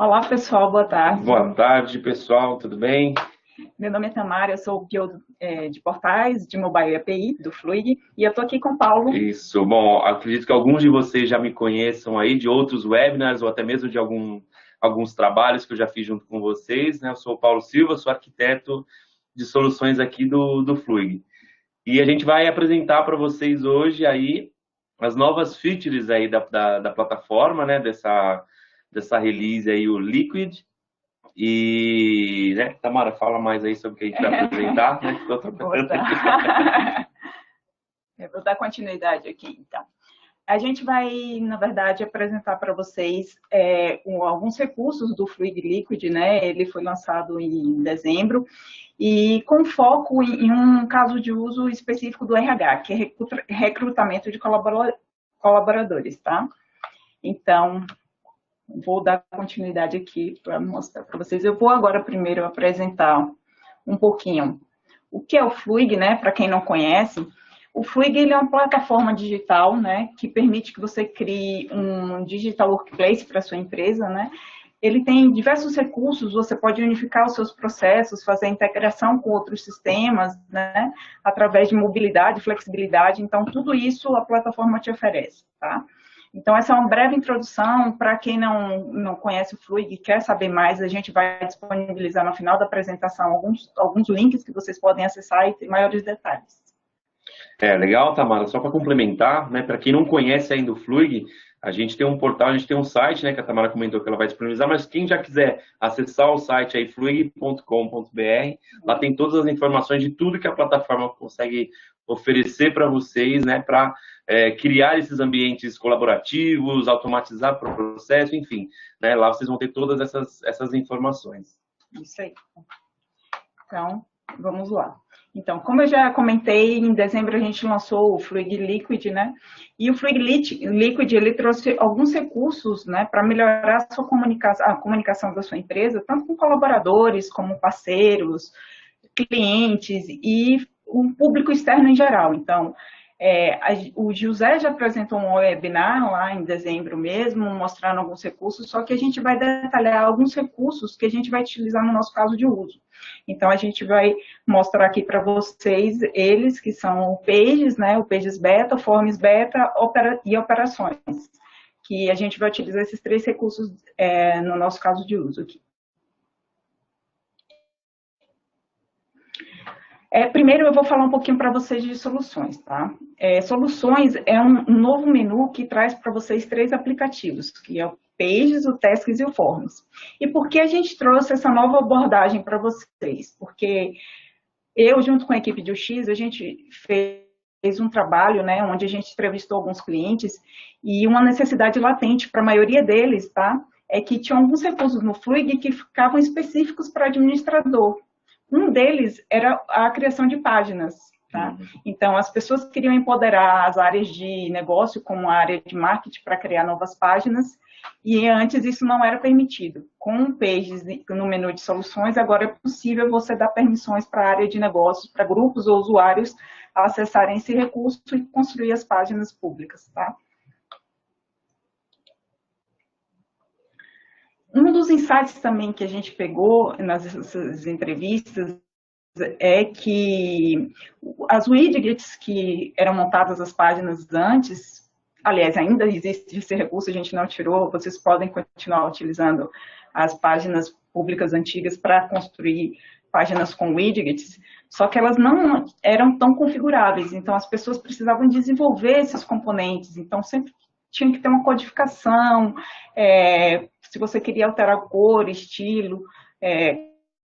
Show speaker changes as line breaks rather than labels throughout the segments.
Olá, pessoal, boa tarde.
Boa tarde, pessoal, tudo bem?
Meu nome é Tamara, eu sou PO de portais de Mobile API do Fluig e eu estou aqui com o Paulo.
Isso, bom, acredito que alguns de vocês já me conheçam aí de outros webinars ou até mesmo de alguns trabalhos que eu já fiz junto com vocês, né? Eu sou o Paulo Silva, sou arquiteto de soluções aqui do Fluig. E a gente vai apresentar para vocês hoje aí as novas features aí da plataforma, né? Dessa release aí, o Liquid. E, né, Tamara, fala mais aí sobre o que a gente vai apresentar, né?
Eu vou dar continuidade aqui, então. A gente vai, na verdade, apresentar para vocês alguns recursos do Fluig Liquid, né? Ele foi lançado em dezembro e com foco em um caso de uso específico do RH, que é recrutamento de colaboradores, tá? Então, vou dar continuidade aqui para mostrar para vocês. Eu vou agora primeiro apresentar um pouquinho o que é o Fluig, né? Para quem não conhece, o Fluig ele é uma plataforma digital, né? Que permite que você crie um digital workplace para sua empresa, né? Ele tem diversos recursos, você pode unificar os seus processos, fazer integração com outros sistemas, né? Através de mobilidade, flexibilidade. Então, tudo isso a plataforma te oferece, tá? Então, essa é uma breve introdução. Para quem não conhece o Fluig e quer saber mais, a gente vai disponibilizar no final da apresentação alguns links que vocês podem acessar e ter maiores detalhes.
Legal, Tamara. Só para complementar, né, para quem não conhece ainda o Fluig, a gente tem um portal, a gente tem um site, né, que a Tamara comentou que ela vai disponibilizar, mas quem já quiser acessar o site aí, fluig.com.br, lá tem todas as informações de tudo que a plataforma consegue oferecer para vocês, né, para criar esses ambientes colaborativos, automatizar o processo, enfim, né, lá vocês vão ter todas essas informações.
Isso aí. Então, vamos lá. Então, como eu já comentei, em dezembro a gente lançou o Fluig Liquid, né? E o Fluig Liquid, ele trouxe alguns recursos, né, para melhorar a comunicação da sua empresa, tanto com colaboradores, como parceiros, clientes e o público externo em geral. Então, o José já apresentou um webinar lá em dezembro mesmo, mostrando alguns recursos, só que a gente vai detalhar alguns recursos que a gente vai utilizar no nosso caso de uso. Então, a gente vai mostrar aqui para vocês eles, que são o Pages, né, o Pages Beta, o Forms Beta e Operações, que a gente vai utilizar esses três recursos no nosso caso de uso aqui. Primeiro, eu vou falar um pouquinho para vocês de soluções, tá? Soluções é um novo menu que traz para vocês três aplicativos, que é o Pages, o Tasks e o Forms. E por que a gente trouxe essa nova abordagem para vocês? Porque eu, junto com a equipe de UX, a gente fez um trabalho, né, onde a gente entrevistou alguns clientes e uma necessidade latente para a maioria deles, tá? É que tinham alguns recursos no Fluig que ficavam específicos para administrador. Um deles era a criação de páginas, tá? Então, as pessoas queriam empoderar as áreas de negócio, como a área de marketing, para criar novas páginas, e antes isso não era permitido. Com o Pages no menu de soluções, agora é possível você dar permissões para a área de negócios, para grupos ou usuários acessarem esse recurso e construir as páginas públicas, tá? Um dos insights também que a gente pegou nas entrevistas é que as widgets que eram montadas as páginas antes, aliás, ainda existe esse recurso, a gente não tirou, vocês podem continuar utilizando as páginas públicas antigas para construir páginas com widgets, só que elas não eram tão configuráveis, então as pessoas precisavam desenvolver esses componentes, então sempre tinha que ter uma codificação, se você queria alterar cor, estilo,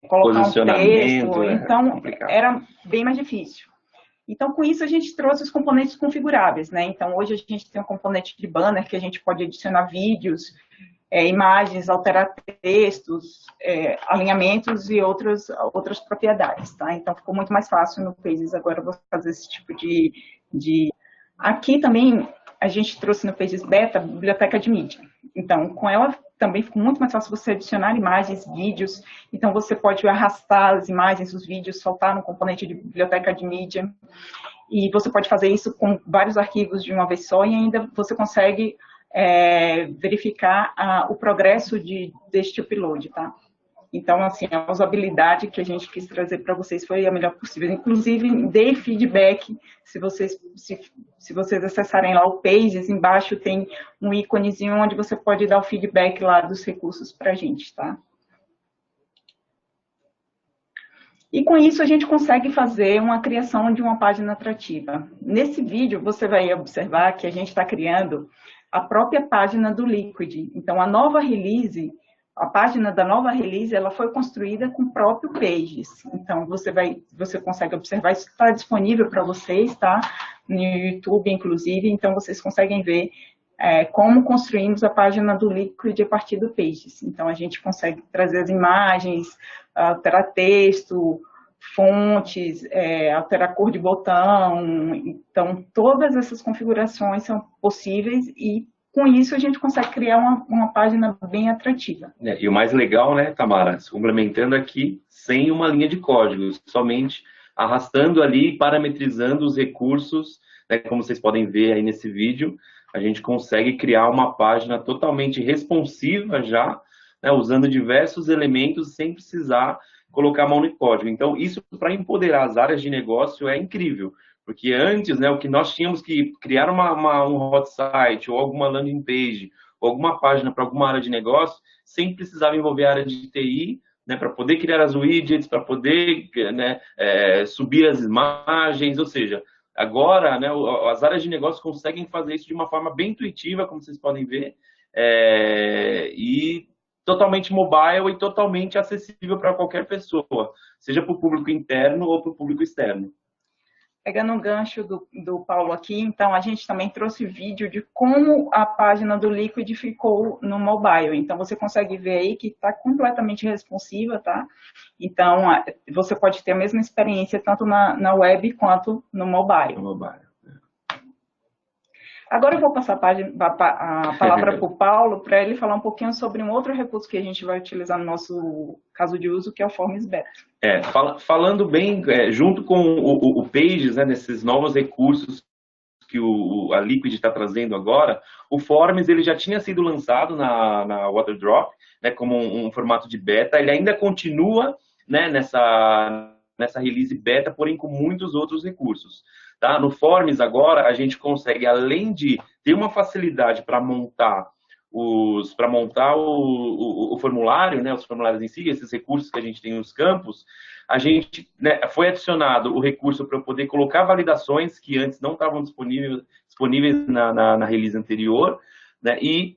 colocar um texto, então era bem mais difícil. Então, com isso, a gente trouxe os componentes configuráveis, né? Então, hoje a gente tem um componente de banner que a gente pode adicionar vídeos, imagens, alterar textos, alinhamentos e outras propriedades, tá? Então, ficou muito mais fácil no Pages agora você fazer esse tipo de... Aqui também a gente trouxe no Pages Beta a biblioteca de mídia. Então, com ela também ficou muito mais fácil você adicionar imagens, vídeos. Então, você pode arrastar as imagens, os vídeos, soltar no componente de biblioteca de mídia. E você pode fazer isso com vários arquivos de uma vez só e ainda você consegue verificar o progresso deste upload, tá? Então, assim, a usabilidade que a gente quis trazer para vocês foi a melhor possível. Inclusive, dê feedback, se vocês acessarem lá o Pages, embaixo tem um íconezinho onde você pode dar o feedback lá dos recursos para a gente, tá? E com isso a gente consegue fazer uma criação de uma página atrativa. Nesse vídeo você vai observar que a gente está criando a própria página do Liquid. Então, a página da nova release, ela foi construída com o próprio Pages. Então, você consegue observar, isso está disponível para vocês, tá? No YouTube, inclusive, então vocês conseguem ver como construímos a página do Liquid a partir do Pages. Então, a gente consegue trazer as imagens, alterar texto, fontes, alterar a cor de botão. Então, todas essas configurações são possíveis e com isso, a gente consegue criar uma página bem atrativa.
E o mais legal, né, Tamara, complementando aqui, sem uma linha de código, somente arrastando ali, parametrizando os recursos, né, como vocês podem ver aí nesse vídeo, a gente consegue criar uma página totalmente responsiva já, né, usando diversos elementos sem precisar colocar a mão no código. Então, isso para empoderar as áreas de negócio é incrível. Porque antes, né, o que nós tínhamos que criar um hot site, ou alguma landing page, ou alguma página para alguma área de negócio, sempre precisava envolver a área de TI, né, para poder criar as widgets, para poder, né, subir as imagens, ou seja, agora, né, as áreas de negócio conseguem fazer isso de uma forma bem intuitiva, como vocês podem ver, e totalmente mobile e totalmente acessível para qualquer pessoa, seja para o público interno ou para o público externo.
Pegando um gancho do Paulo aqui, então a gente também trouxe vídeo de como a página do Liquid ficou no mobile. Então você consegue ver aí que está completamente responsiva, tá? Então você pode ter a mesma experiência tanto na web quanto no mobile. Agora eu vou passar a palavra para o Paulo, para ele falar um pouquinho sobre um outro recurso que a gente vai utilizar no nosso caso de uso, que é o Forms Beta.
Falando bem, junto com o Pages, né, nesses novos recursos que a Liquid está trazendo agora, o Forms ele já tinha sido lançado na Waterdrop, né, como um formato de beta, ele ainda continua, né, nessa release beta, porém com muitos outros recursos. Tá? No Forms agora a gente consegue, além de ter uma facilidade para montar o formulário, né, os formulários em si, esses recursos que a gente tem nos campos, a gente, né, foi adicionado o recurso para eu poder colocar validações que antes não estavam disponíveis na release anterior, né, e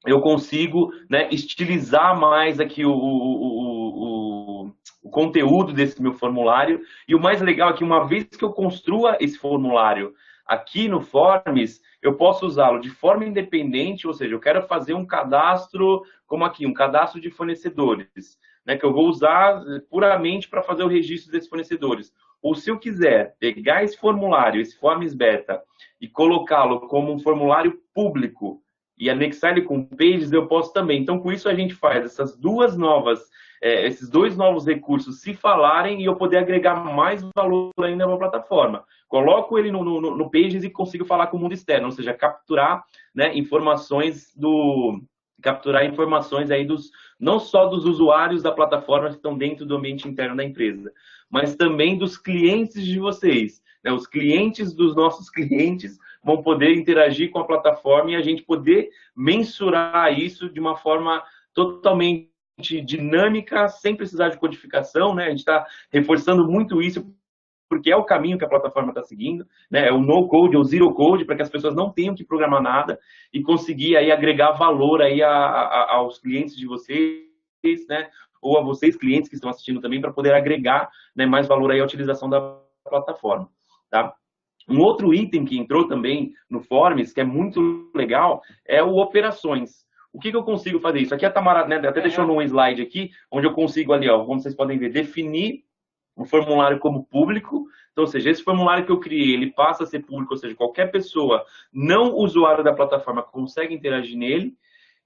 eu consigo, né, estilizar mais aqui o conteúdo desse meu formulário. E o mais legal é que uma vez que eu construa esse formulário aqui no Forms, eu posso usá-lo de forma independente, ou seja, eu quero fazer um cadastro, como aqui, um cadastro de fornecedores, né, que eu vou usar puramente para fazer o registro desses fornecedores. Ou se eu quiser pegar esse formulário, esse Forms Beta, e colocá-lo como um formulário público, e anexar ele com Pages, eu posso também. Então, com isso, a gente faz esses dois novos recursos se falarem e eu poder agregar mais valor ainda na plataforma. Coloco ele no Pages e consigo falar com o mundo externo, ou seja, capturar, né, informações aí não só dos usuários da plataforma que estão dentro do ambiente interno da empresa, mas também dos clientes de vocês. Né? Os clientes dos nossos clientes vão poder interagir com a plataforma e a gente poder mensurar isso de uma forma totalmente dinâmica, sem precisar de codificação, né? A gente está reforçando muito isso, porque é o caminho que a plataforma está seguindo, né? É o no-code ou zero-code, para que as pessoas não tenham que programar nada e conseguir aí agregar valor aí aos clientes de vocês, né? Ou a vocês, clientes que estão assistindo também, para poder agregar, né, mais valor aí à utilização da plataforma, tá? Um outro item que entrou também no Forms, que é muito legal, é o Operações. O que eu consigo fazer isso? Aqui a Tamara, né, até deixou num slide aqui, onde eu consigo ali, ó, como vocês podem ver, definir o formulário como público. Então, ou seja, esse formulário que eu criei, ele passa a ser público, ou seja, qualquer pessoa não usuário da plataforma consegue interagir nele.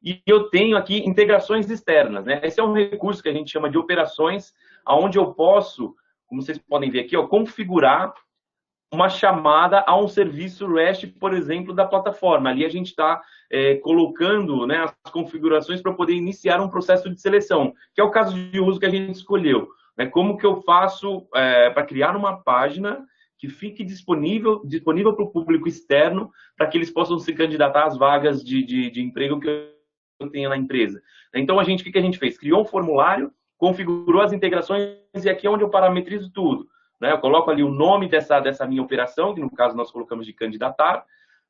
E eu tenho aqui integrações externas, né? Esse é um recurso que a gente chama de operações, onde eu posso, como vocês podem ver aqui, ó, configurar uma chamada a um serviço REST, por exemplo, da plataforma. Ali a gente está colocando, né, as configurações para poder iniciar um processo de seleção, que é o caso de uso que a gente escolheu. Né? Como que eu faço para criar uma página que fique disponível para o público externo, para que eles possam se candidatar às vagas de emprego que eu tenho na empresa. Então, o que a gente fez? Criou um formulário, configurou as integrações, e aqui é onde eu parametrizo tudo. Né? Eu coloco ali o nome dessa minha operação, que no caso nós colocamos de candidatar,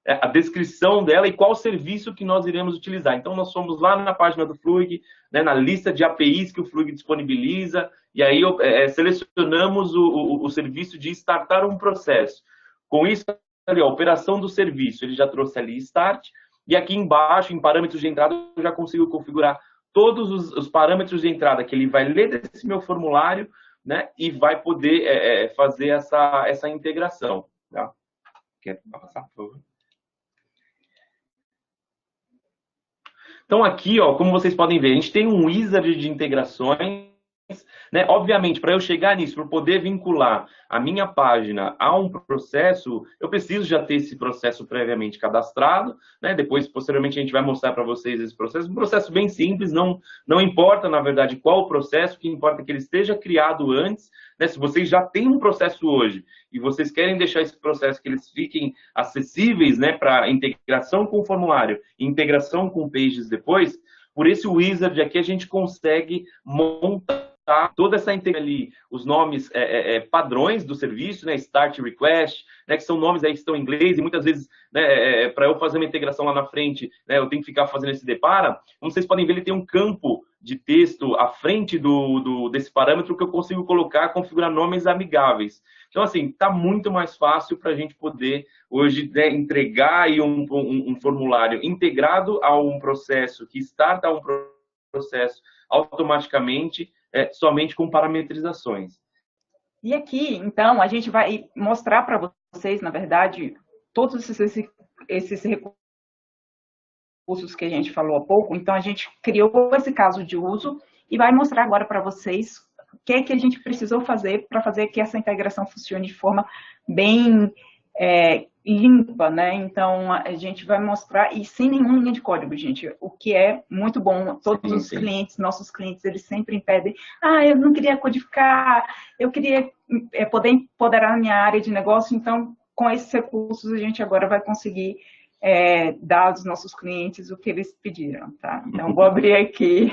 a descrição dela e qual serviço que nós iremos utilizar. Então, nós fomos lá na página do Fluig, né, na lista de APIs que o Fluig disponibiliza, e aí selecionamos o serviço de startar um processo. Com isso, ali, a operação do serviço, ele já trouxe ali start, e aqui embaixo, em parâmetros de entrada, eu já consigo configurar todos os parâmetros de entrada que ele vai ler desse meu formulário, né, e vai poder fazer essa integração. Tá? Quer passar, por favor? Então, aqui, ó, como vocês podem ver, a gente tem um wizard de integrações, né? Obviamente, para eu chegar nisso, para poder vincular a minha página a um processo, eu preciso já ter esse processo previamente cadastrado, né? Depois, posteriormente, a gente vai mostrar para vocês esse processo. Um processo bem simples, não importa, na verdade, qual o processo, o que importa é que ele esteja criado antes, né? Se vocês já têm um processo hoje e vocês querem deixar esse processo que eles fiquem acessíveis, né, para integração com o formulário, integração com pages depois, por esse wizard aqui a gente consegue montar toda essa integração ali, os nomes padrões do serviço, né, Start Request, né, que são nomes aí que estão em inglês e muitas vezes, né, para eu fazer uma integração lá na frente, né, eu tenho que ficar fazendo esse depara. Como vocês podem ver, ele tem um campo de texto à frente desse parâmetro que eu consigo colocar, configurar nomes amigáveis. Então, assim, está muito mais fácil para a gente poder, hoje, né, entregar aí um formulário integrado a um processo, que starta um processo automaticamente, somente com parametrizações.
E aqui, então, a gente vai mostrar para vocês, na verdade, todos esses recursos que a gente falou há pouco. Então, a gente criou esse caso de uso e vai mostrar agora para vocês o que é que a gente precisou fazer para fazer que essa integração funcione de forma bem limpa, né? Então, a gente vai mostrar, e sem nenhuma linha de código, gente, o que é muito bom. Todos os clientes, nossos clientes, eles sempre pedem, eu não queria codificar, eu queria poder empoderar a minha área de negócio. Então, com esses recursos, a gente agora vai conseguir dar aos nossos clientes o que eles pediram, tá? Então, vou abrir aqui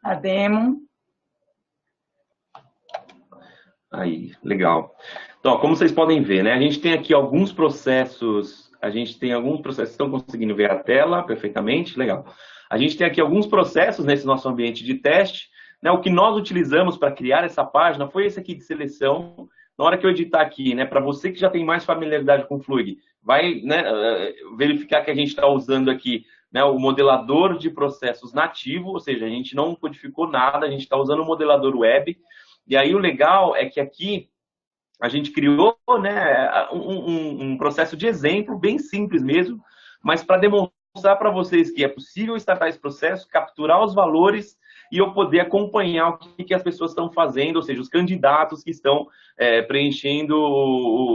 a demo.
Aí, legal. Então, como vocês podem ver, né, a gente tem aqui alguns processos, estão conseguindo ver a tela perfeitamente, legal. A gente tem aqui alguns processos nesse nosso ambiente de teste, né, o que nós utilizamos para criar essa página foi esse aqui de seleção. Na hora que eu editar aqui, né, para você que já tem mais familiaridade com o Fluig, vai, né, verificar que a gente está usando aqui, né, o modelador de processos nativo, ou seja, a gente não codificou nada, a gente está usando o modelador web. E aí o legal é que aqui a gente criou, né, um processo de exemplo bem simples mesmo, mas para demonstrar para vocês que é possível startar esse processo, capturar os valores e eu poder acompanhar o que as pessoas estão fazendo, ou seja, os candidatos que estão preenchendo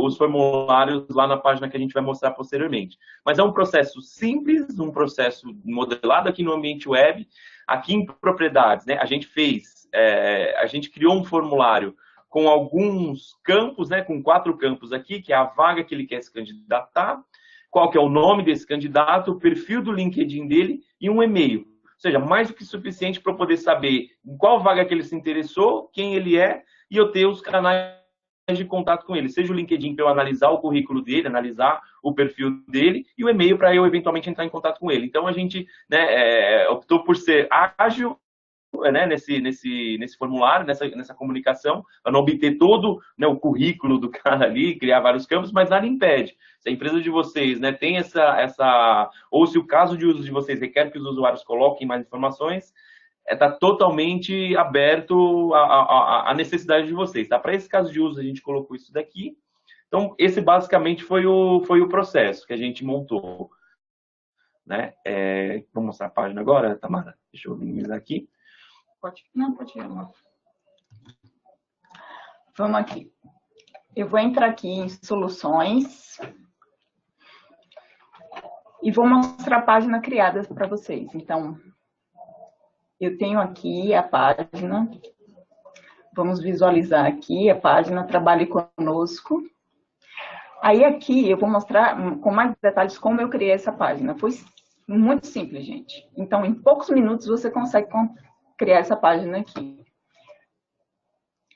os formulários lá na página que a gente vai mostrar posteriormente. Mas é um processo simples, um processo modelado aqui no ambiente web. Aqui em propriedades, né, a gente criou um formulário com alguns campos, né, com 4 campos aqui, que é a vaga que ele quer se candidatar, qual que é o nome desse candidato, o perfil do LinkedIn dele e um e-mail. Ou seja, mais do que suficiente para eu poder saber em qual vaga que ele se interessou, quem ele é, e eu ter os canais de contato com ele, seja o LinkedIn para eu analisar o currículo dele, analisar o perfil dele, e o e-mail para eu eventualmente entrar em contato com ele. Então a gente, né, optou por ser ágil, né, nesse formulário, nessa comunicação, para não obter todo, né, o currículo do cara ali, criar vários campos, mas nada impede. Se a empresa de vocês, né, tem ou se o caso de uso de vocês requer que os usuários coloquem mais informações, está totalmente aberto à necessidade de vocês. Tá? Para esse caso de uso, a gente colocou isso daqui. Então, esse basicamente foi o processo que a gente montou. Né? Vou mostrar a página agora, Tamara? Deixa eu minimizar aqui.
Pode ir, amor. Vamos aqui. eu vou entrar aqui em soluções e vou mostrar a página criada para vocês. Então, eu tenho aqui a página, vamos visualizar aqui a página Trabalhe Conosco. Aí aqui eu vou mostrar com mais detalhes como eu criei essa página. Foi muito simples, gente. Então, em poucos minutos você consegue criar essa página aqui.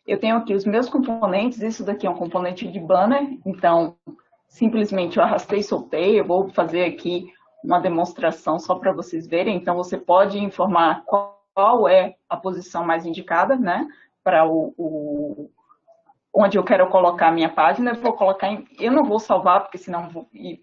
Eu tenho aqui os meus componentes, isso daqui é um componente de banner, então, simplesmente eu arrastei e soltei, eu vou fazer aqui uma demonstração só para vocês verem, então você pode informar qual é a posição mais indicada, né, para onde eu quero colocar a minha página, eu vou colocar eu não vou salvar, porque senão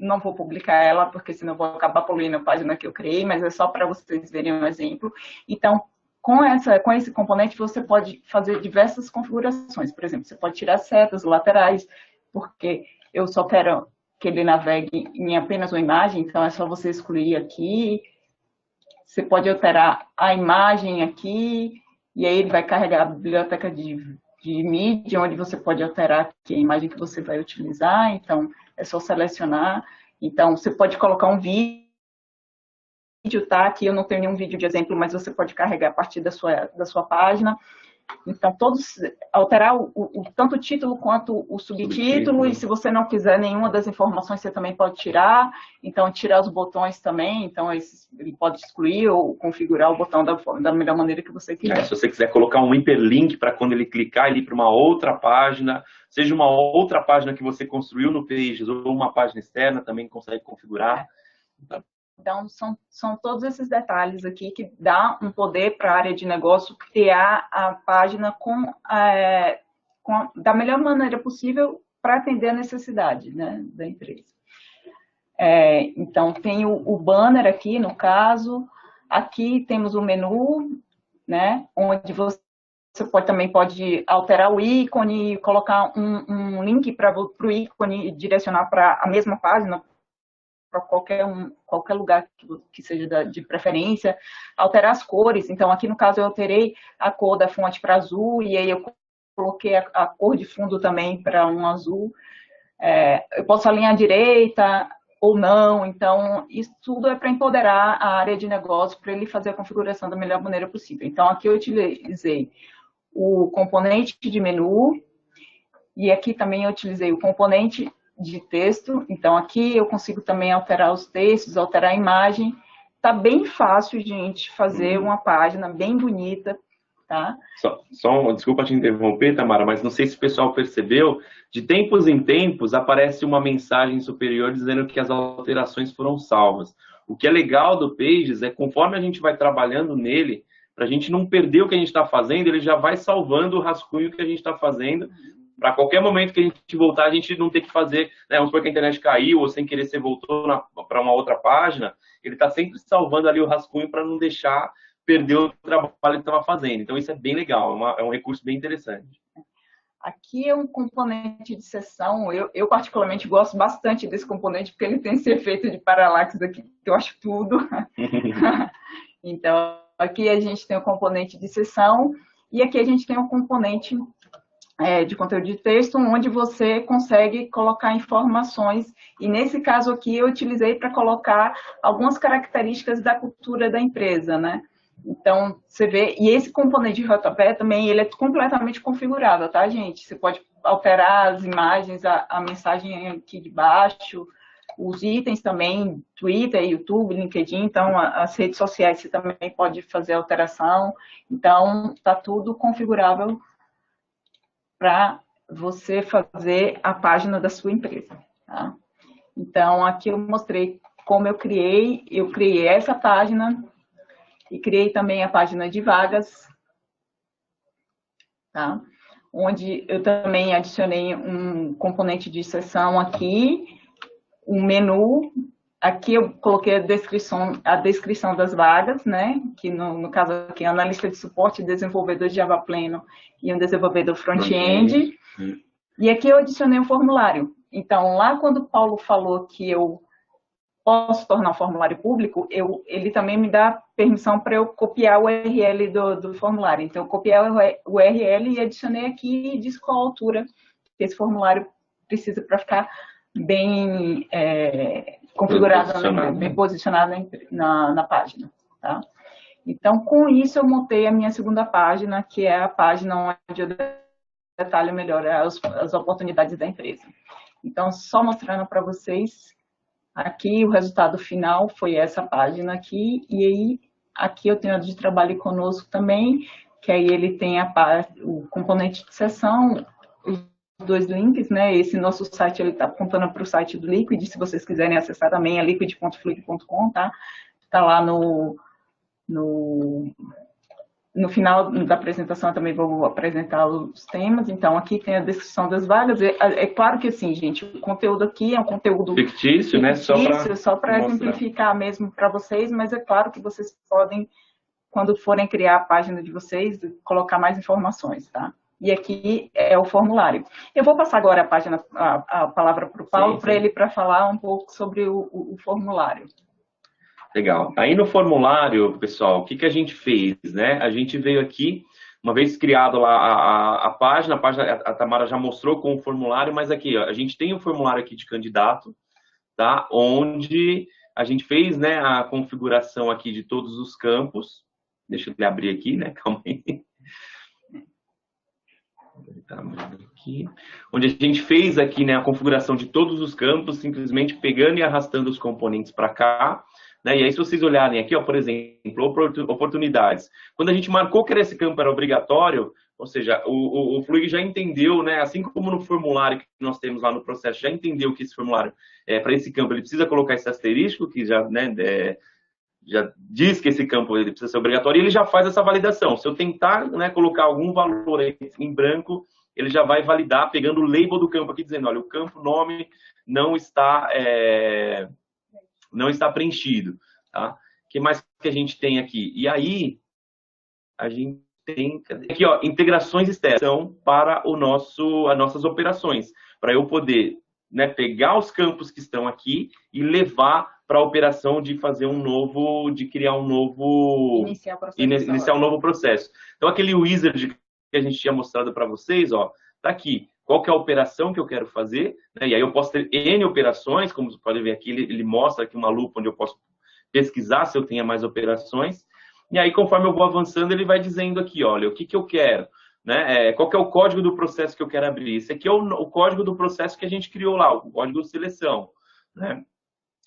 não vou publicar ela, porque senão eu vou acabar poluindo a página que eu criei, mas é só para vocês verem um exemplo. Então, com esse componente, você pode fazer diversas configurações. Por exemplo, você pode tirar setas laterais, porque eu só quero que ele navegue em apenas uma imagem, então é só você excluir aqui. Você pode alterar a imagem aqui, e aí ele vai carregar a biblioteca de mídia, onde você pode alterar aqui a imagem que você vai utilizar. Então, é só selecionar. Então, você pode colocar um vídeo, tá? Aqui eu não tenho nenhum vídeo de exemplo, mas você pode carregar a partir da sua página. Então, alterar tanto o título quanto o subtítulo, e se você não quiser nenhuma das informações, você também pode tirar. Então, tirar os botões também, então ele pode excluir ou configurar o botão da melhor maneira que você quiser.
Se você quiser colocar um hiperlink para quando ele clicar, ele ir para uma outra página, seja uma outra página que você construiu no Pages ou uma página externa, também consegue configurar.
Então, são todos esses detalhes aqui que dá um poder para a área de negócio criar a página da melhor maneira possível para atender a necessidade, né, da empresa. Então, tem o banner aqui, no caso. Aqui temos o menu, né, onde você também pode alterar o ícone, colocar um link para o ícone direcionar para a mesma página, para qualquer lugar que seja de preferência, alterar as cores. Então, aqui no caso eu alterei a cor da fonte para azul, e aí eu coloquei a cor de fundo também para um azul. Eu posso alinhar à direita ou não, então isso tudo é para empoderar a área de negócio, para ele fazer a configuração da melhor maneira possível. Então, aqui eu utilizei o componente de menu, e aqui também eu utilizei o componente de texto. Então, aqui eu consigo também alterar os textos, alterar a imagem. Tá bem fácil, gente, fazer uma página bem bonita, tá?
Desculpa te interromper, Tamara, mas não sei se o pessoal percebeu, de tempos em tempos aparece uma mensagem superior dizendo que as alterações foram salvas. O que é legal do Pages é, conforme a gente vai trabalhando nele, para a gente não perder o que a gente está fazendo, ele já vai salvando o rascunho que a gente está fazendo, para qualquer momento que a gente voltar, a gente não ter que fazer, né, vamos supor que a internet caiu, ou sem querer você voltou para uma outra página, ele está sempre salvando ali o rascunho para não deixar perder o trabalho que estava fazendo. Então, isso é bem legal, é um recurso bem interessante.
Aqui é um componente de seção. Eu particularmente gosto bastante desse componente, porque ele tem esse efeito de paralaxe aqui, que eu acho tudo. Então, aqui a gente tem o componente de seção, e aqui a gente tem o componente de conteúdo de texto, onde você consegue colocar informações, e nesse caso aqui eu utilizei para colocar algumas características da cultura da empresa, né? Então, você vê, e esse componente de rodapé também, ele é completamente configurável, tá, gente? Você pode alterar as imagens, a mensagem aqui de baixo, os itens também, Twitter, YouTube, LinkedIn, então as redes sociais você também pode fazer alteração, então tá tudo configurável para você fazer a página da sua empresa, tá? Então, aqui eu mostrei como eu criei essa página e criei também a página de vagas, tá? Onde eu também adicionei um componente de seção aqui, um menu. Aqui eu coloquei a descrição das vagas, né? Que no caso aqui, analista de suporte, desenvolvedor de Java Pleno e um desenvolvedor front-end. E aqui eu adicionei um formulário. Então, lá quando o Paulo falou que eu posso tornar um formulário público, ele também me dá permissão para eu copiar o URL do formulário. Então, eu copiei o URL e adicionei aqui e disse qual a altura esse formulário precisa para ficar bem configurado, bem posicionado na página. Tá? Então, com isso, eu montei a minha segunda página, que é a página onde eu detalho melhor as oportunidades da empresa. Então, só mostrando para vocês, aqui o resultado final foi essa página aqui, e aí aqui eu tenho a de trabalho conosco também, que aí ele tem o componente de seção, os dois links, né? Esse nosso site, ele está apontando para o site do Liquid, se vocês quiserem acessar também, é liquid.fluid.com, tá? Está lá no final da apresentação eu também vou apresentar os temas. Então, aqui tem a descrição das vagas. É claro que, assim, gente, o conteúdo aqui é um conteúdo
fictício, né?
Só para exemplificar mesmo para vocês, mas é claro que vocês podem, quando forem criar a página de vocês, colocar mais informações, tá? E aqui é o formulário. Eu vou passar agora a palavra para o Paulo, para ele falar um pouco sobre o formulário.
Legal. Aí no formulário, pessoal, o que a gente fez, né? A gente veio aqui, uma vez criado lá a página, a Tamara já mostrou com o formulário, mas aqui, ó, a gente tem um formulário aqui de candidato, tá? Onde a gente fez, né, a configuração aqui de todos os campos. Deixa eu abrir aqui, né? Calma aí. Aqui. Onde a gente fez aqui, né, a configuração de todos os campos, simplesmente pegando e arrastando os componentes para cá. Né? E aí, se vocês olharem aqui, ó, por exemplo, oportunidades. Quando a gente marcou que esse campo era obrigatório, ou seja, o Fluid já entendeu, né, assim como no formulário que nós temos lá no processo, já entendeu que esse formulário, para esse campo, ele precisa colocar esse asterisco, que já, né, já diz que esse campo ele precisa ser obrigatório, e ele já faz essa validação. Se eu tentar, né, colocar algum valor aí em branco, ele já vai validar, pegando o label do campo aqui, dizendo, olha, o campo nome não está preenchido. Tá? O que mais que a gente tem aqui? E aí, a gente tem aqui, ó, integrações externas são para as nossas operações, para eu poder, né, pegar os campos que estão aqui e levar para a operação de fazer de criar um novo, iniciar um novo processo. Então, aquele wizard que a gente tinha mostrado para vocês, ó, tá aqui. Qual que é a operação que eu quero fazer? Né? E aí eu posso ter N operações, como você pode ver aqui, ele mostra aqui uma lupa onde eu posso pesquisar se eu tenho mais operações. E aí, conforme eu vou avançando, ele vai dizendo aqui, olha, o que eu quero, né? Qual que é o código do processo que eu quero abrir? Esse aqui é o código do processo que a gente criou lá, o código de seleção, né?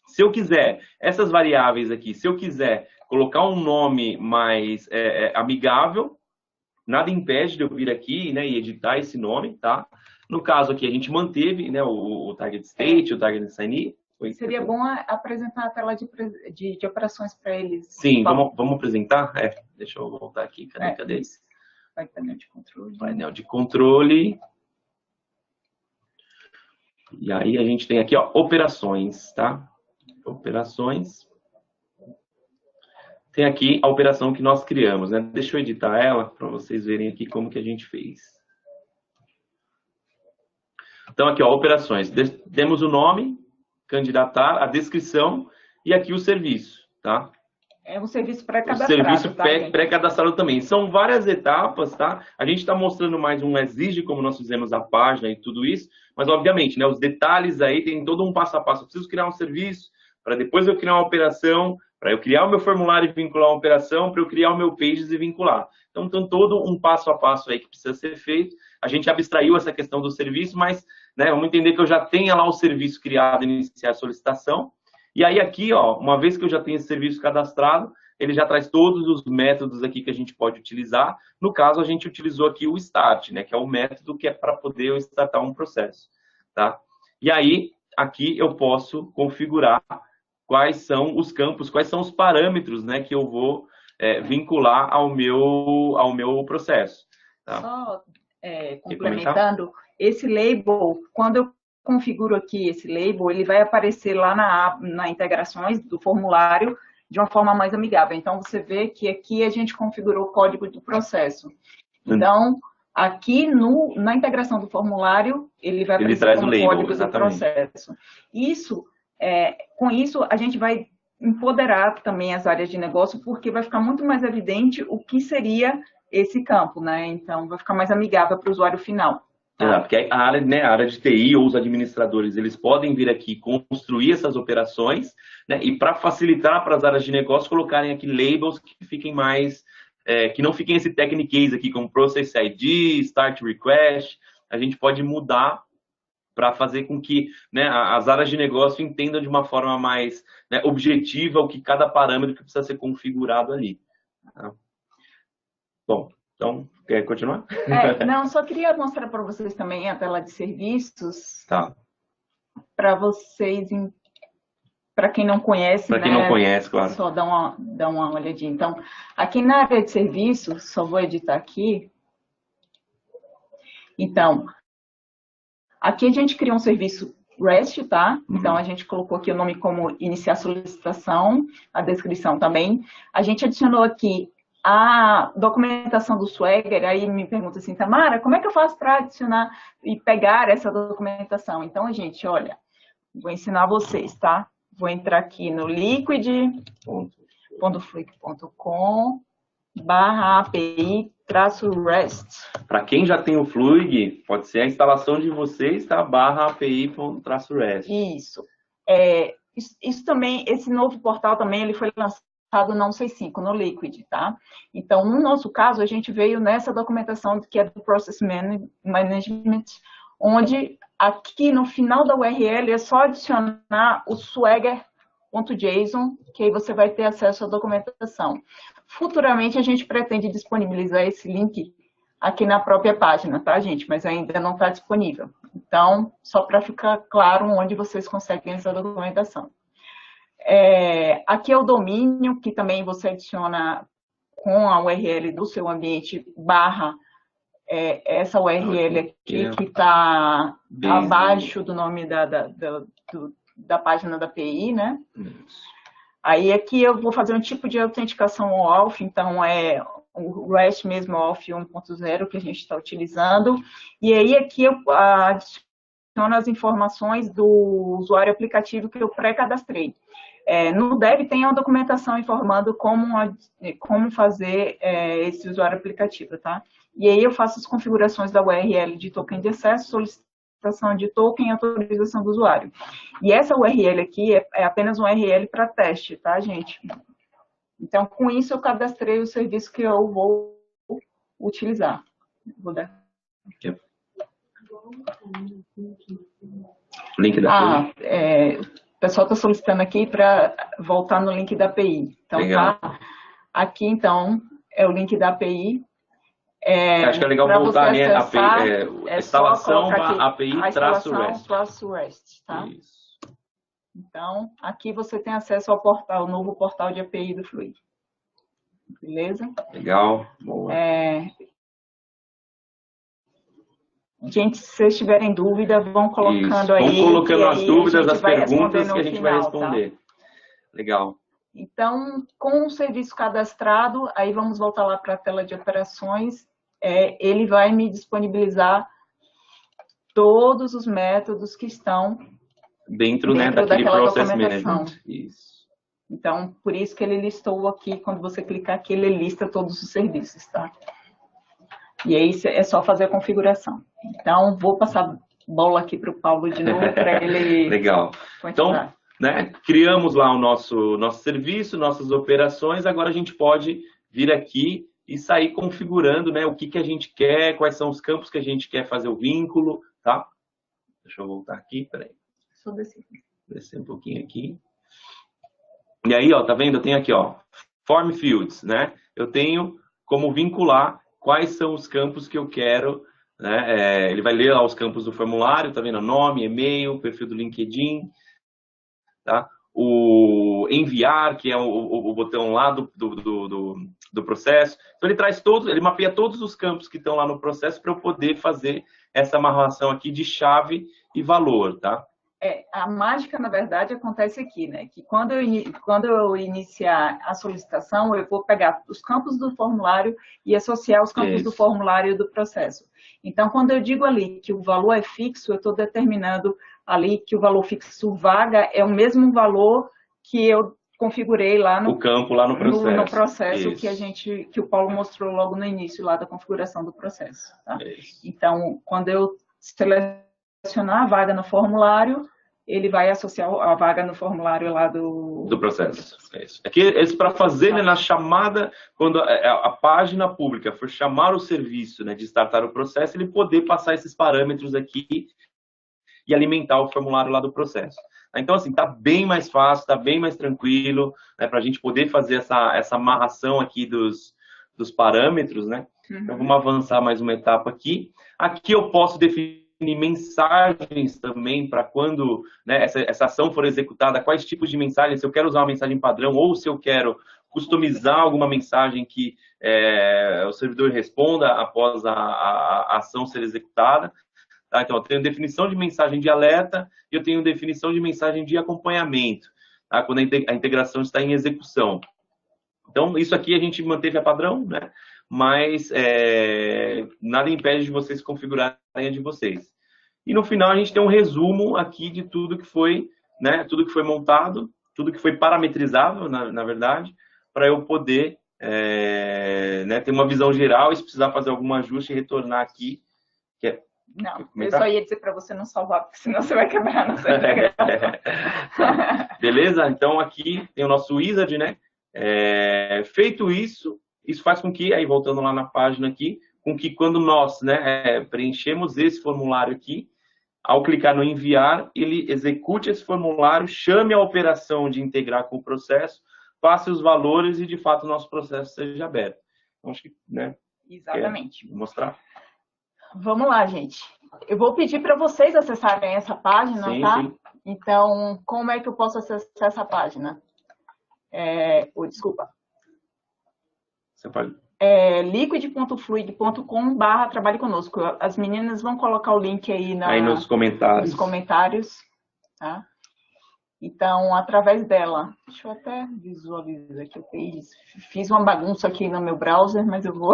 Se eu quiser, essas variáveis aqui, se eu quiser colocar um nome mais amigável, nada impede de eu vir aqui, né, e editar esse nome, tá? No caso aqui, a gente manteve, né, o target state, o target assignee.
Seria bom apresentar a tela de operações para eles.
Sim, vamos apresentar? Deixa eu voltar aqui. Cadê esse?
Painel de controle.
Painel de controle. E aí a gente tem aqui, ó, operações, tá? Operações. Tem aqui a operação que nós criamos, né? Deixa eu editar ela para vocês verem aqui como que a gente fez. Então aqui, ó, operações. Temos o nome, candidatar, a descrição e aqui o serviço, tá?
É um serviço pré-cadastrado.
O serviço pré-cadastrado também. São várias etapas, tá? A gente está mostrando mais um exige, como nós fizemos a página e tudo isso, mas obviamente, né, os detalhes aí tem todo um passo a passo. Eu preciso criar um serviço, para depois eu criar uma operação, para eu criar o meu formulário e vincular uma operação, para eu criar o meu pages e vincular. Então, tem todo um passo a passo aí que precisa ser feito. A gente abstraiu essa questão do serviço, mas, né, vamos entender que eu já tenha lá o serviço criado e iniciar a solicitação. E aí aqui, ó, uma vez que eu já tenho esse serviço cadastrado, ele já traz todos os métodos aqui que a gente pode utilizar. No caso, a gente utilizou aqui o start, né, que é o método que é para poder eu startar um processo, tá? E aí, aqui eu posso configurar quais são os campos, quais são os parâmetros, né, que eu vou vincular ao meu processo. Tá?
Só complementando, esse label, quando eu configuro aqui esse label, ele vai aparecer lá na integrações do formulário de uma forma mais amigável. Então, você vê que aqui a gente configurou o código do processo. Então, aqui na integração do formulário, ele vai aparecer como código do processo. Com isso, a gente vai empoderar também as áreas de negócio, porque vai ficar muito mais evidente o que seria esse campo, né? Então, vai ficar mais amigável para o usuário final.
Exato, porque a área, né, a área de TI ou os administradores, eles podem vir aqui construir essas operações, né, e para facilitar para as áreas de negócio, colocarem aqui labels que fiquem mais, que não fiquem esse techniquez aqui, como Process ID, Start Request, a gente pode mudar para fazer com que, né, as áreas de negócio entendam de uma forma mais, né, objetiva o que cada parâmetro que precisa ser configurado ali. Tá? Bom, então, quer continuar?
Não, só queria mostrar para vocês também a tela de serviços.
Tá.
Para vocês, para quem não conhece,
para quem não conhece, claro.
Só dá uma olhadinha. Então, aqui na área de serviços, só vou editar aqui. Então, aqui a gente cria um serviço REST, tá? Então, a gente colocou aqui o nome como iniciar solicitação, a descrição também. A gente adicionou aqui a documentação do Swagger, aí me pergunta assim, Tamara, como é que eu faço para adicionar e pegar essa documentação? Então, gente, olha, vou ensinar vocês, tá? Vou entrar aqui no liquid.fluid.com/API-REST.
Para quem já tem o Fluid, pode ser a instalação de vocês, tá? /API-REST.
Isso. Isso também, esse novo portal também, ele foi lançado no 165, no Liquid, tá? Então, no nosso caso, a gente veio nessa documentação que é do Process Management, onde aqui no final da URL é só adicionar o swagger.json, que aí você vai ter acesso à documentação. Futuramente, a gente pretende disponibilizar esse link aqui na própria página, tá, gente? Mas ainda não está disponível. Então, só para ficar claro onde vocês conseguem essa documentação. Aqui é o domínio, que também você adiciona com a URL do seu ambiente, essa URL aqui que está abaixo do nome da página da API, né? Aí aqui eu vou fazer um tipo de autenticação OAuth, então é o REST mesmo, OAuth 1.0 que a gente está utilizando. E aí aqui eu adiciono as informações do usuário aplicativo que eu pré-cadastrei. No Dev tem uma documentação informando como fazer esse usuário aplicativo, tá? E aí eu faço as configurações da URL de token de acesso, solicitação de token e autorização do usuário. E essa URL aqui é apenas uma URL para teste, tá, gente? Então, com isso, eu cadastrei o serviço que eu vou utilizar. Vou dar.
Link da API.
O pessoal está solicitando aqui para voltar no link da API. Então,
legal.
Tá aqui, então, é o link da API.
Acho que é legal voltar, né? Instalação
API-REST, tá?
Isso.
Então, aqui você tem acesso ao portal, o novo portal de API do Fluid. Beleza?
Legal. Boa.
Gente, se vocês tiverem dúvida, vão colocando aí.
Vão colocando as dúvidas, as perguntas que a gente vai responder. Tá?
Legal. Então, com o serviço cadastrado, aí vamos voltar lá para a tela de operações, ele vai me disponibilizar todos os métodos que estão
dentro né, daquele Process Management. Isso.
Então, por isso que ele listou aqui, quando você clicar aqui, ele lista todos os serviços, tá? E aí é só fazer a configuração. Então, vou passar bola aqui para o Paulo de novo, para ele
legal. Continuar. Então, né, criamos lá o nosso serviço, nossas operações, agora a gente pode vir aqui e sair configurando, né, o que a gente quer, quais são os campos que a gente quer fazer o vínculo, tá? Deixa eu voltar aqui, peraí.
Só descer.
Descer um pouquinho aqui. E aí, ó, tá vendo? Eu tenho aqui, ó, Form Fields, né? Eu tenho como vincular quais são os campos que eu quero, né? Ele vai ler lá os campos do formulário, tá vendo? Nome, e-mail, perfil do LinkedIn, tá? O enviar, que é o botão lá do processo. Então ele traz ele mapeia todos os campos que estão lá no processo para eu poder fazer essa amarração aqui de chave e valor, tá?
A mágica, na verdade, acontece aqui, né? Que quando eu iniciar a solicitação, eu vou pegar os campos do formulário e associar os campos do formulário do processo. Então, quando eu digo ali que o valor é fixo, eu estou determinando ali que o valor fixo vaga é o mesmo valor que eu configurei lá no
campo lá no processo,
no processo que o Paulo mostrou logo no início lá da configuração do processo. Tá? Então, quando eu selecionar a vaga no formulário, ele vai associar a vaga no formulário lá
do processo. É isso. Aqui é isso para fazer, né, na chamada, quando a página pública for chamar o serviço, né, de startar o processo, ele poder passar esses parâmetros aqui e alimentar o formulário lá do processo. Então, assim, tá bem mais fácil, tá bem mais tranquilo, né, para a gente poder fazer essa amarração aqui dos parâmetros, né? Então, vamos avançar mais uma etapa aqui. Aqui eu posso definir mensagens também para quando, né, essa ação for executada, quais tipos de mensagens, se eu quero usar uma mensagem padrão ou se eu quero customizar alguma mensagem que o servidor responda após a ação ser executada. Tá? Então, eu tenho definição de mensagem de alerta e eu tenho definição de mensagem de acompanhamento, tá? Quando a integração está em execução. Então, isso aqui a gente manteve a padrão, né? Mas nada impede de vocês configurarem a de vocês. E no final a gente tem um resumo aqui de tudo que foi, né? Tudo que foi montado, tudo que foi parametrizável, na verdade, para eu poder né, ter uma visão geral e se precisar fazer algum ajuste, retornar aqui.
Não, eu só ia dizer para você não salvar, porque senão você vai quebrar na sua integração.
Beleza? Então aqui tem o nosso wizard, né? Feito isso, isso faz com que, aí voltando lá na página aqui, com que quando nós, né, preenchemos esse formulário aqui, ao clicar no enviar, ele execute esse formulário, chame a operação de integrar com o processo, passe os valores e de fato o nosso processo seja aberto. Então, acho que, né?
Exatamente.
Vou mostrar.
Vamos lá, gente. Eu vou pedir para vocês acessarem essa página,
sim,
tá?
Sim.
Então, como é que eu posso acessar essa página? Desculpa.
Você pode.
liquid.fluid.com/trabalhe conosco. As meninas vão colocar o link aí,
nos comentários.
Tá? Então, através dela, deixa eu até visualizar aqui o page. Fiz uma bagunça aqui no meu browser, mas eu vou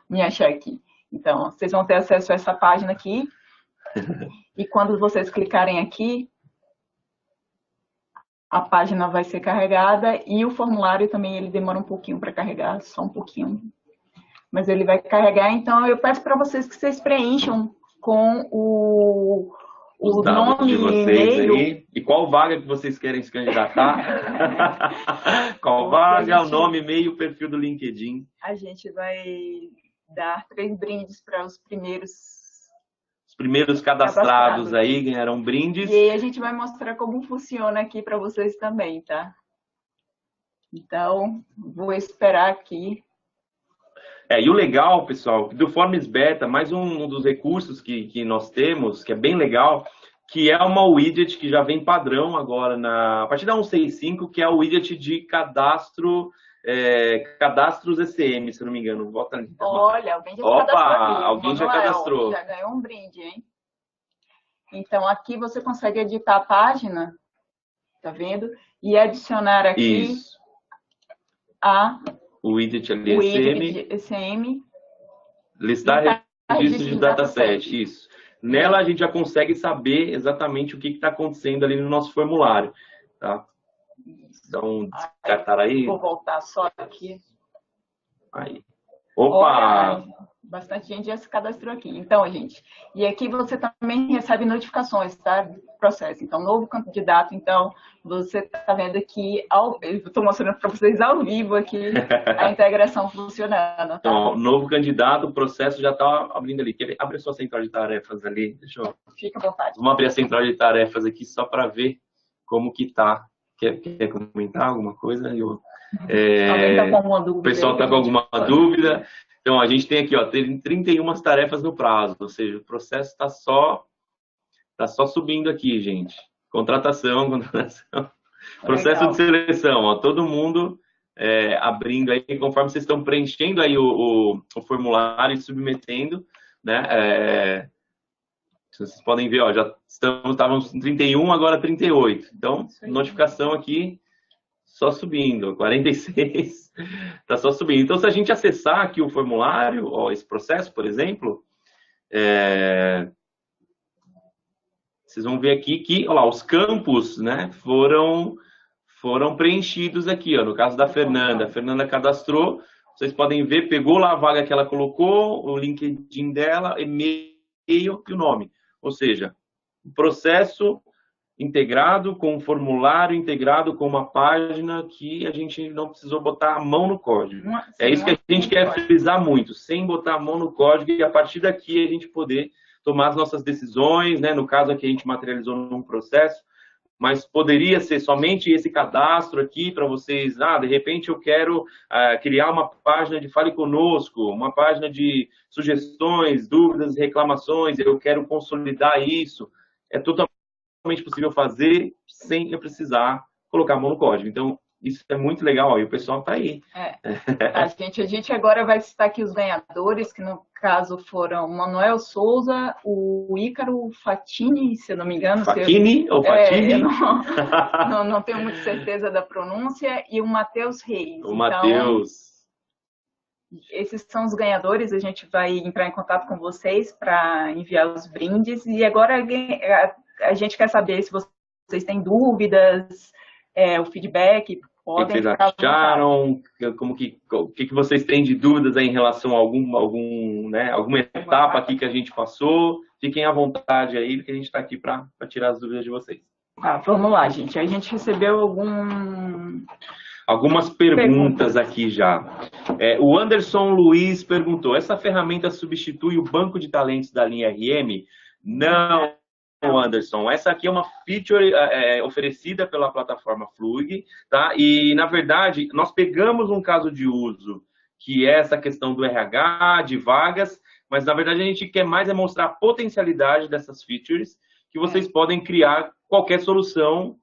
me achar aqui. Então, vocês vão ter acesso a essa página aqui. E quando vocês clicarem aqui, a página vai ser carregada e o formulário também ele demora um pouquinho para carregar, só um pouquinho. Mas ele vai carregar, então eu peço para vocês que vocês preencham com o nome,
de vocês
e-mail.
Aí. E qual vaga que vocês querem se candidatar? Qual vaga, o nome, e-mail, o perfil do LinkedIn.
A gente vai dar 3 brindes para os primeiros
cadastrados aí ganharão brindes.
E aí a gente vai mostrar como funciona aqui para vocês também, tá? Então, vou esperar aqui.
E o legal, pessoal, do Forms Beta, mais um dos recursos que nós temos, que é bem legal, que é uma widget que já vem padrão agora, a partir da 1.6.5, que é o widget de cadastros ECM, se eu não me engano. Volta ali.
Olha, alguém já cadastrou aqui.
Alguém já cadastrou.
Já ganhou um brinde, hein? Então, aqui você consegue editar a página, tá vendo? E adicionar aqui
o widget ali,
ECM.
Listar registro de dataset, isso. Nela a gente já consegue saber exatamente o que está acontecendo ali no nosso formulário, tá? Então, descartar aí.
Vou voltar só aqui.
Aí. Opa!
Olha, bastante gente já se cadastrou aqui. Então, gente, e aqui você também recebe notificações, tá? Do processo. Então, novo candidato. Então, você está vendo aqui, eu estou mostrando para vocês ao vivo aqui a integração funcionando. Tá?
Então, novo candidato, o processo já está abrindo ali. Abre a sua central de tarefas ali. Deixa eu...
Fica à vontade.
Vamos abrir a central de tarefas aqui só para ver como que tá. Quer comentar alguma coisa?
Alguém tá com alguma dúvida?
O pessoal está com alguma dúvida. Então, a gente tem aqui, ó, tem 31 tarefas no prazo, ou seja, o processo está só subindo aqui, gente. Contratação. Processo de seleção, ó, todo mundo abrindo aí, conforme vocês estão preenchendo aí o formulário e submetendo, né? Vocês podem ver, ó, já estávamos em 31, agora 38. Então, notificação aqui só subindo, 46, está só subindo. Então, se a gente acessar aqui o formulário, ó, esse processo, por exemplo, vocês vão ver aqui que, ó lá, os campos, né, foram preenchidos aqui, ó, no caso da Fernanda. A Fernanda cadastrou, vocês podem ver, pegou lá a vaga que ela colocou, o LinkedIn dela, e-mail e o nome. Ou seja, o processo integrado com um formulário integrado com uma página que a gente não precisou botar a mão no código. É isso que a gente quer frisar muito, sem botar a mão no código e a partir daqui a gente poder tomar as nossas decisões, né? No caso aqui a gente materializou num processo, mas poderia ser somente esse cadastro aqui para vocês, de repente eu quero criar uma página de Fale Conosco, uma página de sugestões, dúvidas, reclamações, eu quero consolidar isso. É totalmente possível fazer sem eu precisar colocar a mão no código. Então, isso é muito legal, e o pessoal está aí.
A gente agora vai citar aqui os ganhadores, que no caso foram o Manuel Souza, o Ícaro Fatini, se eu não me engano.
Fatini ou Fatini?
Eu não tenho muita certeza da pronúncia, e o Matheus Reis.
O Matheus.
Esses são os ganhadores, a gente vai entrar em contato com vocês para enviar os brindes, e agora a gente quer saber se vocês têm dúvidas, o feedback,
podem... O que vocês acharam, o que vocês têm de dúvidas aí em relação a alguma etapa aqui que a gente passou, fiquem à vontade aí, porque a gente está aqui para tirar as dúvidas de vocês.
Vamos lá, gente, a gente recebeu
algumas perguntas aqui já. O Anderson Luiz perguntou, essa ferramenta substitui o banco de talentos da linha RM? Não, Anderson. Essa aqui é uma feature oferecida pela plataforma Fluig, tá? E, na verdade, nós pegamos um caso de uso, que é essa questão do RH, de vagas, mas, na verdade, a gente quer mais mostrar a potencialidade dessas features, que vocês podem criar qualquer solução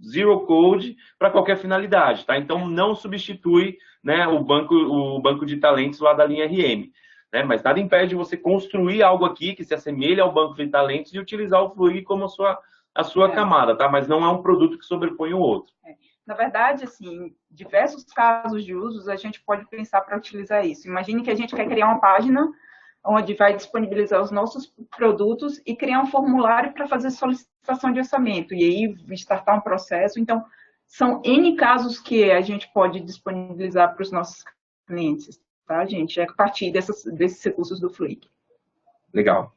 zero code para qualquer finalidade, tá? Então, não substitui, né, o banco de talentos lá da linha RM, né? Mas nada impede você construir algo aqui que se assemelhe ao banco de talentos e utilizar o Fluig como a sua camada, tá? Mas não é um produto que sobrepõe o outro.
Na verdade, assim, diversos casos de usos a gente pode pensar para utilizar isso. Imagine que a gente quer criar uma página onde vai disponibilizar os nossos produtos e criar um formulário para fazer solicitação de orçamento, e aí startar um processo. Então, são N casos que a gente pode disponibilizar para os nossos clientes, tá, gente? A partir desses recursos do Fluig.
Legal.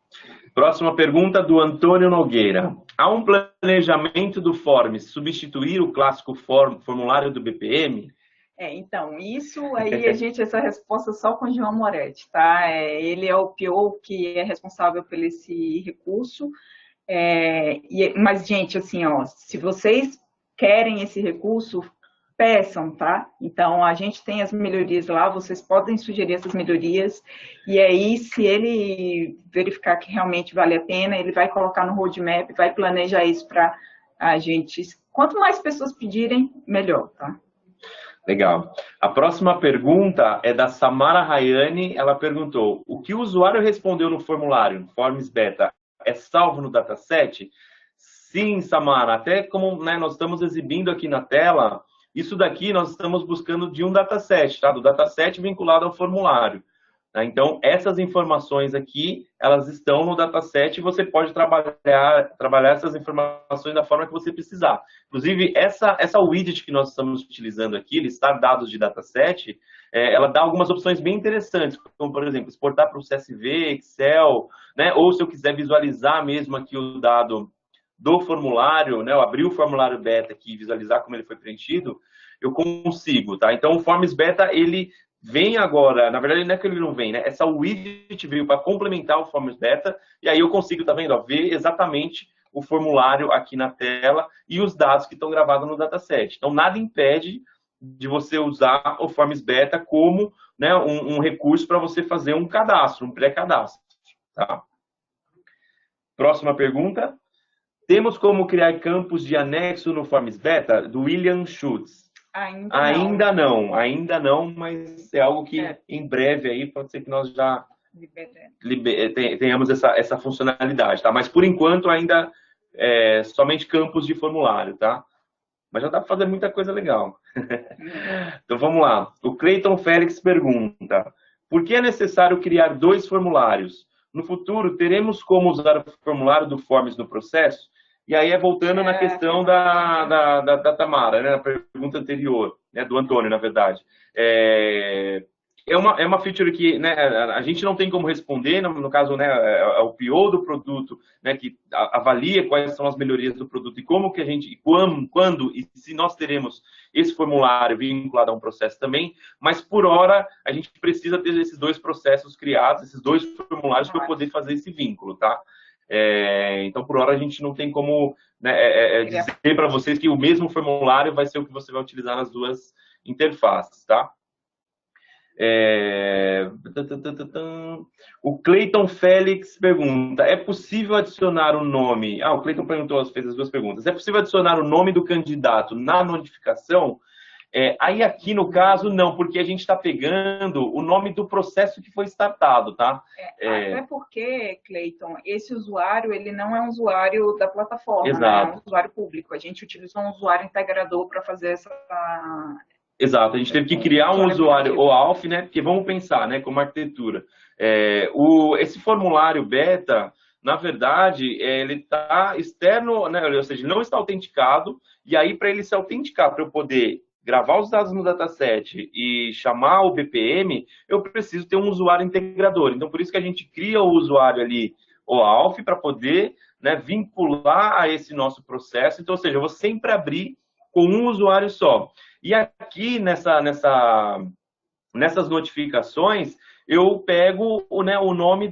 Próxima pergunta do Antônio Nogueira. Há um planejamento do Forms substituir o clássico formulário do BPM?
Então, isso aí, essa resposta só com o João Moretti, tá? Ele é o PO que é responsável por esse recurso. Mas, gente, assim, ó, se vocês querem esse recurso, peçam, tá? Então, a gente tem as melhorias lá, vocês podem sugerir essas melhorias, e aí, se ele verificar que realmente vale a pena, ele vai colocar no roadmap, vai planejar isso para a gente. Quanto mais pessoas pedirem, melhor, tá?
Legal. A próxima pergunta é da Samara Rayane. Ela perguntou, o que o usuário respondeu no formulário, Forms Beta, é salvo no dataset? Sim, Samara. Até como, né, nós estamos exibindo aqui na tela, isso daqui nós estamos buscando de um dataset, tá? Do dataset vinculado ao formulário. Tá? Então, essas informações aqui, elas estão no dataset e você pode trabalhar essas informações da forma que você precisar. Inclusive, essa widget que nós estamos utilizando aqui, listar dados de dataset, ela dá algumas opções bem interessantes, como, por exemplo, exportar para o CSV, Excel, né? Ou se eu quiser visualizar mesmo aqui o dado do formulário, né? Eu abrir o formulário beta aqui e visualizar como ele foi preenchido, eu consigo, tá? Então, o Forms Beta, ele vem agora, na verdade não é que ele não vem, né? Essa widget veio para complementar o Forms Beta, e aí eu consigo, tá vendo? Ó, ver exatamente o formulário aqui na tela e os dados que estão gravados no dataset. Então, nada impede de você usar o Forms Beta como, né, um recurso para você fazer um cadastro, um pré-cadastro. Tá? Próxima pergunta. Temos como criar campos de anexo no Forms Beta? Do William Schutz. Ainda não, mas é algo que em breve aí pode ser que nós já tenhamos essa funcionalidade, tá? Mas por enquanto ainda somente campos de formulário, tá? Mas já dá para fazer muita coisa legal. Então vamos lá. O Cleiton Félix pergunta, por que é necessário criar 2 formulários? No futuro, teremos como usar o formulário do Forms no processo? E aí voltando na questão da Tamara, né, na pergunta anterior, né, do Antônio, na verdade. é uma feature que, né, a gente não tem como responder, no caso, né, é o PO do produto, né, que avalia quais são as melhorias do produto e como que a gente, quando e se nós teremos esse formulário vinculado a um processo também, mas por hora a gente precisa ter esses dois processos criados, esses dois formulários para poder fazer esse vínculo, tá? Então, por hora a gente não tem como, né, dizer para vocês que o mesmo formulário vai ser o que você vai utilizar nas duas interfaces, tá? O Cleiton Félix pergunta: é possível adicionar o nome? O Cleiton perguntou, fez as duas perguntas. É possível adicionar o nome do candidato na notificação? Aí aqui no caso não, porque a gente está pegando o nome do processo que foi startado, tá?
Até porque, Cleiton, esse usuário ele não é um usuário da plataforma,
exato,
né? É um usuário público. A gente utilizou um usuário integrador para fazer essa.
Exato, a gente teve que criar um usuário OAuth, né? Porque vamos pensar, né, como arquitetura. Esse formulário beta, na verdade, ele está externo, né? Ou seja, ele não está autenticado. E aí, para ele se autenticar, para eu poder gravar os dados no dataset e chamar o BPM, eu preciso ter um usuário integrador. Então, por isso que a gente cria o usuário ali OAuth para poder, né, vincular a esse nosso processo. Então, ou seja, eu vou sempre abrir com um usuário só. E aqui nessas notificações eu pego, né, o nome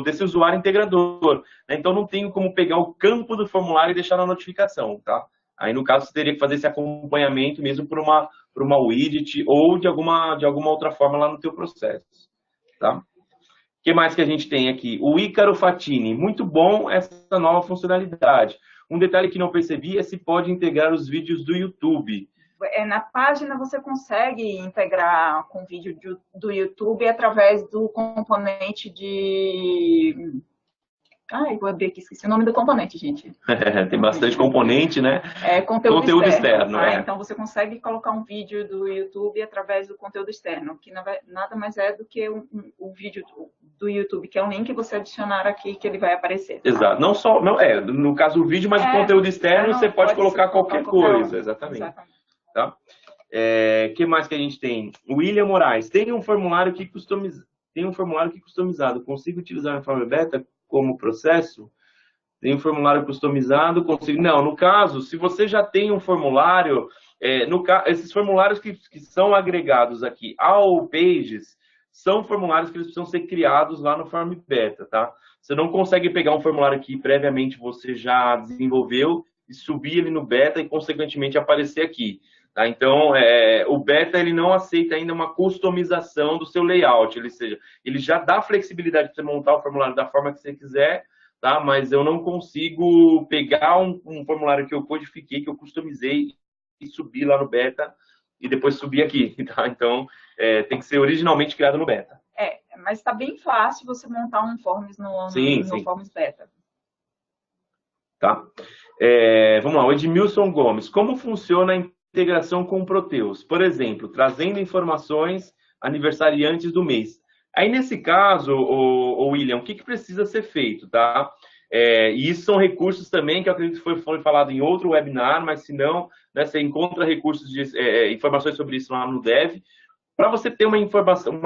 desse usuário integrador, né? Então não tenho como pegar o campo do formulário e deixar na notificação, tá? Aí no caso você teria que fazer esse acompanhamento mesmo por uma widget ou de alguma outra forma lá no teu processo, tá? O que mais que a gente tem aqui? O Ícaro Fatini, muito bom essa nova funcionalidade. Um detalhe que não percebi é se pode integrar os vídeos do YouTube.
Na página você consegue integrar com vídeo do YouTube através do componente de... vou abrir aqui, esqueci o nome do componente, gente.
Tem bastante componente, né?
Conteúdo externo. Então, você consegue colocar um vídeo do YouTube através do conteúdo externo, que nada mais é do que o vídeo do YouTube, que é um link que você adicionar aqui, que ele vai aparecer. Tá?
Exato. Não só, no caso o vídeo, mas o conteúdo externo você pode colocar qualquer coisa. Exatamente. Tá? Que mais que a gente tem? William Moraes, tem um formulário que customizado. Consigo utilizar na forma beta como processo? Tem um formulário customizado, consigo. Não, no caso, se você já tem um formulário, esses formulários que são agregados aqui ao Pages são formulários que eles precisam ser criados lá no Form Beta, tá? Você não consegue pegar um formulário que previamente você já desenvolveu e subir ele no Beta e, consequentemente, aparecer aqui. Tá? Então, o Beta ele não aceita ainda uma customização do seu layout, ele já dá flexibilidade para você montar o formulário da forma que você quiser, tá? Mas eu não consigo pegar um formulário que eu codifiquei, que eu customizei e subir lá no Beta e depois subir aqui. Tá? Então, tem que ser originalmente criado no Beta.
Mas está bem fácil você montar um Forms no Forms Beta.
Tá? Vamos lá, o Edmilson Gomes. Como funciona a integração com o Proteus? Por exemplo, trazendo informações aniversariantes do mês. Aí, nesse caso, o William, o que precisa ser feito, tá? E isso são recursos também que eu acredito que foi falado em outro webinar, mas se não, né, você encontra recursos informações sobre isso lá no Dev. Para você ter uma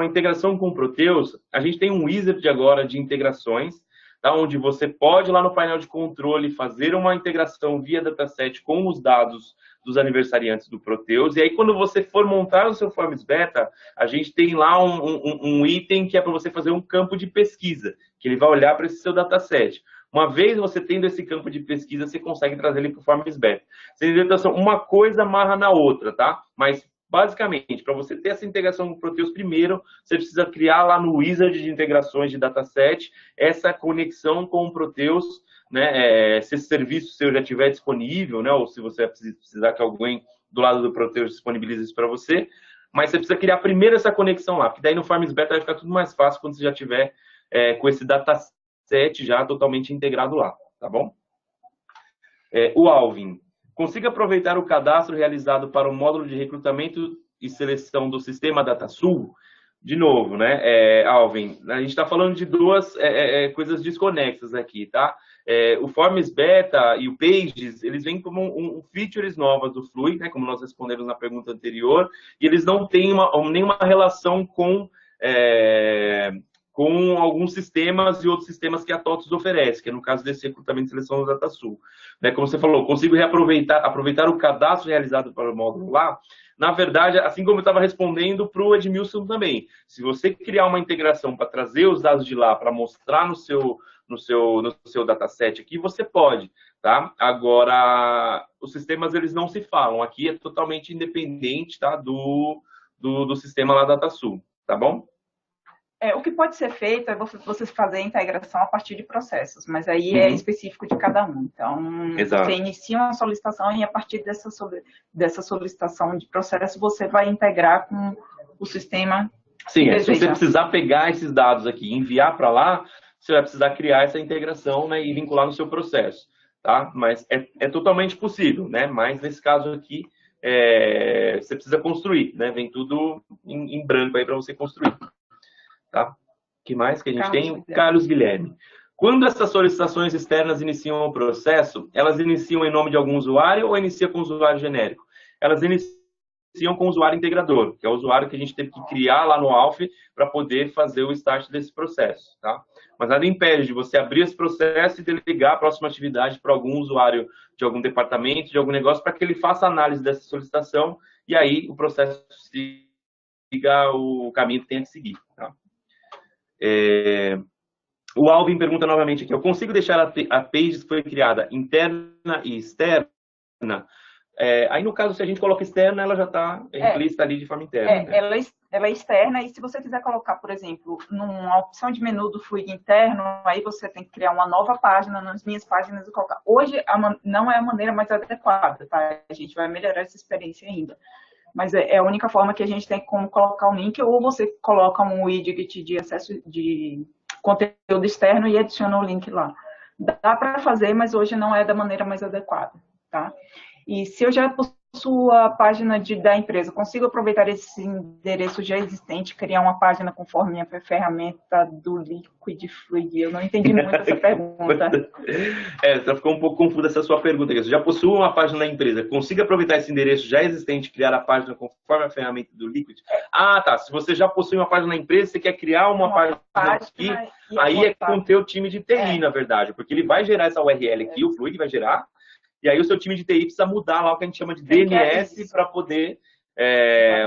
integração com o Proteus, a gente tem um wizard agora de integrações, tá, onde você pode, lá no painel de controle, fazer uma integração via dataset com os dados dos aniversariantes do Proteus. E aí, quando você for montar o seu Forms Beta, a gente tem lá um item que é para você fazer um campo de pesquisa, que ele vai olhar para esse seu dataset. Uma vez você tendo esse campo de pesquisa, você consegue trazer ele para o Forms Beta. Então, uma coisa amarra na outra, tá? Mas, basicamente, para você ter essa integração com o Proteus, primeiro, você precisa criar lá no wizard de integrações de dataset essa conexão com o Proteus, né? Se esse serviço seu já estiver disponível, né? Ou se você precisar que alguém do lado do Proteus disponibilize isso para você, mas você precisa criar primeiro essa conexão lá, porque daí no Forms Beta vai ficar tudo mais fácil quando você já tiver com esse dataset já totalmente integrado lá, tá bom? O Alvin. Consiga aproveitar o cadastro realizado para o módulo de recrutamento e seleção do sistema DataSul? de novo, né, Alvin, a gente está falando de duas coisas desconexas aqui, tá? O Forms Beta e o Pages, eles vêm como features novas do Fluid, né, como nós respondemos na pergunta anterior, e eles não têm nenhuma relação com alguns sistemas e outros sistemas que a TOTVS oferece, que é no caso desse recrutamento e seleção do DataSul. Né, como você falou, consigo aproveitar o cadastro realizado para o módulo lá. Na verdade, assim como eu estava respondendo para o Edmilson também, se você criar uma integração para trazer os dados de lá, para mostrar no seu dataset aqui, você pode, tá? Agora, os sistemas, eles não se falam. Aqui é totalmente independente, tá? Do sistema lá da DataSul, tá bom?
O que pode ser feito é você fazer a integração a partir de processos, mas aí é específico de cada um. Então,
Exato.
Você inicia uma solicitação e a partir dessa solicitação de processo, você vai integrar com o sistema.
Sim, se você precisar pegar esses dados aqui e enviar para lá, você vai precisar criar essa integração, né, e vincular no seu processo, tá? Mas é totalmente possível, né? Mas nesse caso aqui, você precisa construir, né? Vem tudo em branco aí para você construir. Tá? O que mais que a gente tem? Carlos Guilherme. Quando essas solicitações externas iniciam o processo, elas iniciam em nome de algum usuário ou inicia com o usuário genérico? Elas iniciam com o usuário integrador, que é o usuário que a gente teve que criar lá no Alf para poder fazer o start desse processo. Tá? Mas nada impede de você abrir esse processo e delegar a próxima atividade para algum usuário de algum departamento, de algum negócio, para que ele faça análise dessa solicitação e aí o processo siga o caminho que tem que seguir. Tá? O Alvin pergunta novamente aqui, eu consigo deixar a Pages que foi criada interna e externa? Aí no caso, se a gente coloca externa, ela já está implícita ali de forma interna.
Né? Ela é externa e se você quiser colocar, por exemplo, numa opção de menu do Fluid interno, aí você tem que criar uma nova página nas minhas páginas e colocar. Hoje não é a maneira mais adequada, tá? A gente vai melhorar essa experiência ainda. Mas é a única forma que a gente tem como colocar um link, ou você coloca um widget de acesso de conteúdo externo e adiciona o link lá. Dá para fazer, mas hoje não é da maneira mais adequada, tá? E se eu já possuo a página da empresa, consigo aproveitar esse endereço já existente, criar uma página conforme a ferramenta do Liquid Fluid? Eu não entendi muito essa pergunta.
Só ficou um pouco confusa essa sua pergunta. Você já possui uma página da empresa, consiga aproveitar esse endereço já existente e criar a página conforme a ferramenta do Liquid? Ah, tá. Se você já possui uma página da empresa, você quer criar uma página aqui, aí é com o teu time de TI, na verdade, porque ele vai gerar essa URL aqui, o Fluid vai gerar, e aí o seu time de TI precisa mudar lá o que a gente chama de DNS para poder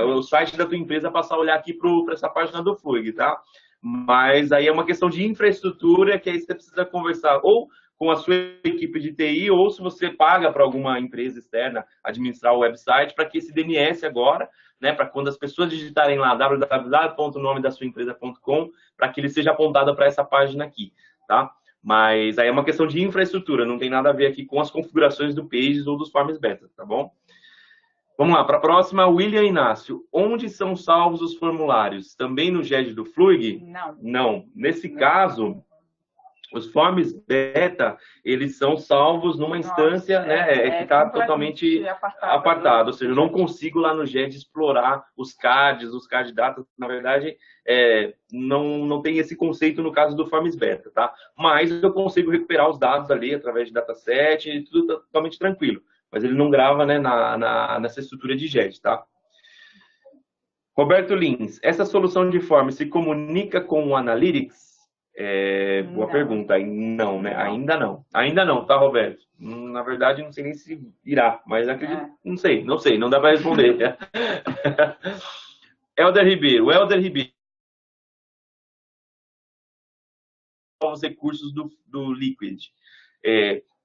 o site da tua empresa passar a olhar aqui para essa página do Fluid, tá? Mas aí é uma questão de infraestrutura que aí você precisa conversar ou com a sua equipe de TI ou se você paga para alguma empresa externa administrar o website para que esse DNS agora, né, para quando as pessoas digitarem lá www.nomedasuaempresa.com, para que ele seja apontado para essa página aqui, tá? Mas aí é uma questão de infraestrutura, não tem nada a ver aqui com as configurações do Pages ou dos Forms Beta, tá bom? Vamos lá, para a próxima, William Inácio. Onde são salvos os formulários? Também no GED do Fluid?
Não.
Não. Nesse caso, os Forms Beta, eles são salvos numa instância, né, que está totalmente apartado. Ou seja, eu não consigo lá no GED explorar os card data. Na verdade, não tem esse conceito no caso do Forms Beta, tá? Mas eu consigo recuperar os dados ali através de dataset e tudo totalmente tranquilo. Mas ele não grava, né, nessa estrutura de GED, tá? Roberto Lins, essa solução de form se comunica com o Analytics? Boa pergunta. Não, né? Ainda não, tá, Roberto? Na verdade, não sei nem se irá, mas acredito, não sei, não dá para responder. Helder Ribeiro, os recursos do Liquid.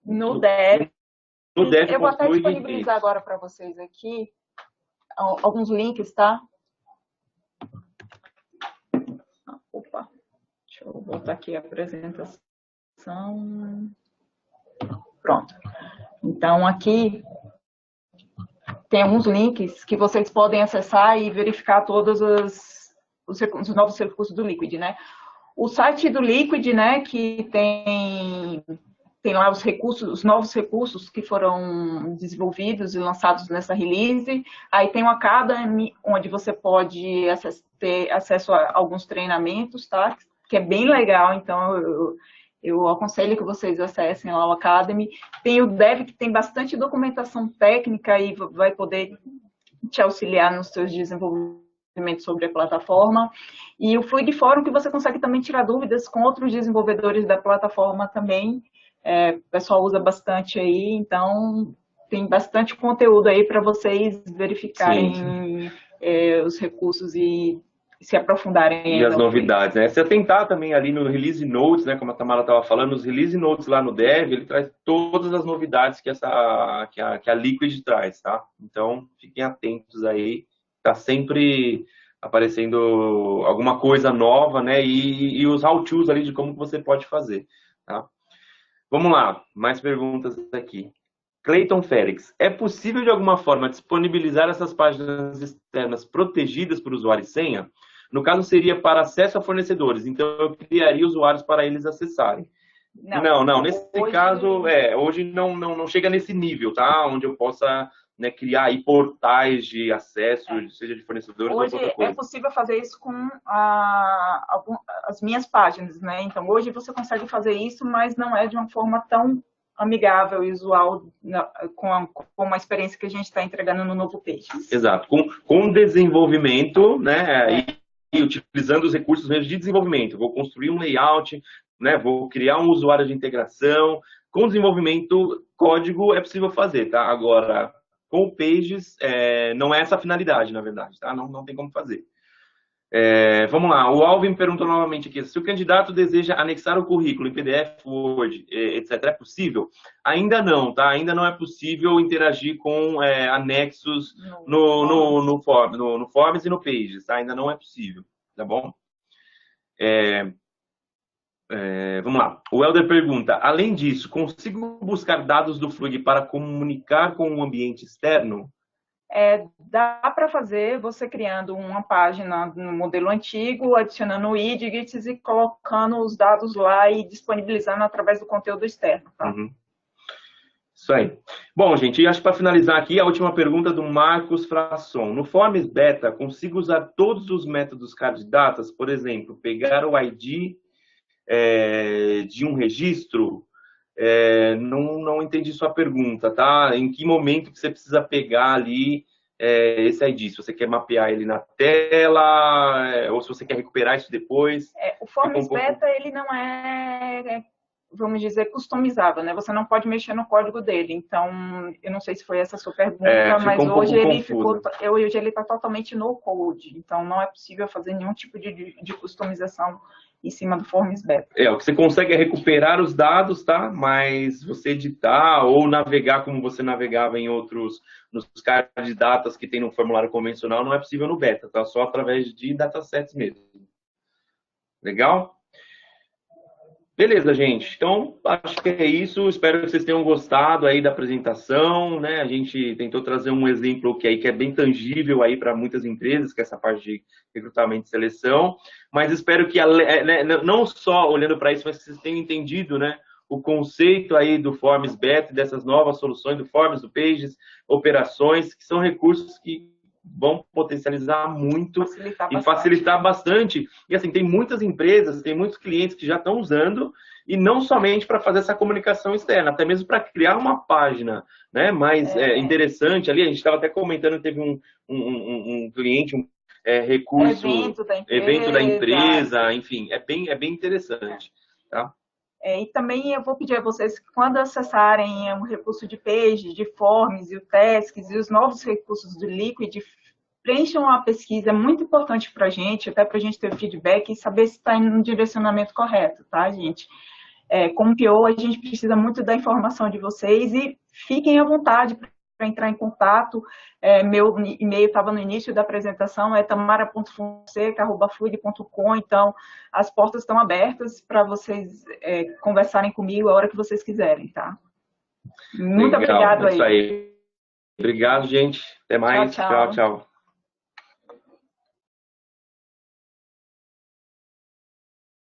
No DEF.
Eu
vou até disponibilizar agora para vocês aqui alguns links, tá? Opa, deixa eu voltar aqui a apresentação. Pronto. Então, aqui tem alguns links que vocês podem acessar e verificar todos os novos recursos do Liquid, né? O site do Liquid, né, que tem tem lá os recursos, os novos recursos que foram desenvolvidos e lançados nessa release. Aí tem o Academy, onde você pode ter acesso a alguns treinamentos, tá? Que é bem legal, então eu aconselho que vocês acessem lá o Academy. Tem o Dev, que tem bastante documentação técnica e vai poder te auxiliar nos seus desenvolvimentos sobre a plataforma. E o Fluid Forum, que você consegue também tirar dúvidas com outros desenvolvedores da plataforma também. O pessoal usa bastante aí, então tem bastante conteúdo aí para vocês verificarem os recursos e se aprofundarem.
E as novidades, né? Se atentar também ali no Release Notes, né? Como a Tamara estava falando, os Release Notes lá no Dev, ele traz todas as novidades que a Liquid traz, tá? Então, fiquem atentos aí, tá sempre aparecendo alguma coisa nova, né? E os how-tos ali de como você pode fazer, tá? Vamos lá, mais perguntas aqui. Clayton Félix, é possível de alguma forma disponibilizar essas páginas externas protegidas por usuário e senha? No caso, seria para acesso a fornecedores, então eu criaria usuários para eles acessarem. Não, nesse caso, hoje não chega nesse nível, tá? Onde eu possa, né, criar aí portais de acesso, seja de fornecedores
hoje
ou outra coisa.
É possível fazer isso com as minhas páginas, né? Então, hoje você consegue fazer isso, mas não é de uma forma tão amigável e usual com a experiência que a gente está entregando no novo Pages.
Exato. Com desenvolvimento, né? E utilizando os recursos mesmo de desenvolvimento. Vou construir um layout, né? Vou criar um usuário de integração. Com desenvolvimento, código é possível fazer, tá? Agora, com o Pages, não é essa a finalidade, na verdade, tá? Não tem como fazer. Vamos lá, o Alvin perguntou novamente aqui, se o candidato deseja anexar o currículo em PDF, Word, etc., é possível? Ainda não, tá? Ainda não é possível interagir com anexos no Forms e no Pages, tá? Ainda não é possível, tá bom? Vamos lá, o Helder pergunta, além disso, consigo buscar dados do Fluid para comunicar com o ambiente externo?
Dá para fazer você criando uma página no modelo antigo, adicionando widgets e colocando os dados lá e disponibilizando através do conteúdo externo, tá?
Uhum. Isso aí. Bom, gente, acho que para finalizar aqui, a última pergunta do Marcos Frasson. No Forms Beta, consigo usar todos os métodos candidatas? Por exemplo, pegar o ID de um registro? Não entendi sua pergunta, tá? Em que momento que você precisa pegar ali esse ID? Se você quer mapear ele na tela, ou se você quer recuperar isso depois?
O Forms Beta, ele não vamos dizer, customizável, né? Você não pode mexer no código dele. Então, eu não sei se foi essa a sua pergunta, mas hoje ele está totalmente no code. Então, não é possível fazer nenhum tipo de customização em cima do Forms Beta.
O que você consegue é recuperar os dados, tá? Mas você editar ou navegar como você navegava nos candidatas que tem no formulário convencional, não é possível no Beta, tá? Só através de datasets mesmo. Legal? Beleza, gente. Então, acho que é isso. Espero que vocês tenham gostado aí da apresentação, né? A gente tentou trazer um exemplo que é bem tangível aí para muitas empresas, que é essa parte de recrutamento e seleção. Mas espero que, não só olhando para isso, mas que vocês tenham entendido, né, o conceito aí do Forms Beta, dessas novas soluções do Forms, do Pages, operações, que são recursos que vão potencializar muito facilitar bastante. E assim, tem muitas empresas, tem muitos clientes que já estão usando, e não somente para fazer essa comunicação externa, até mesmo para criar uma página, né, mais interessante ali. A gente estava até comentando, teve um cliente, recurso, evento da empresa, enfim, é bem interessante, tá?
E também eu vou pedir a vocês que quando acessarem o recurso de Pages, de Forms e o Tasks e os novos recursos do Liquid, preencham a pesquisa, é muito importante para a gente, até para a gente ter feedback e saber se está indo no direcionamento correto, tá, gente? Como PO, a gente precisa muito da informação de vocês e fiquem à vontade para entrar em contato. Meu e-mail estava no início da apresentação, é tamara.fonseca@fluid.com, então as portas estão abertas para vocês conversarem comigo a hora que vocês quiserem, tá? Muito obrigado aí.
Isso aí. Obrigado, gente. Até mais. Tchau, tchau.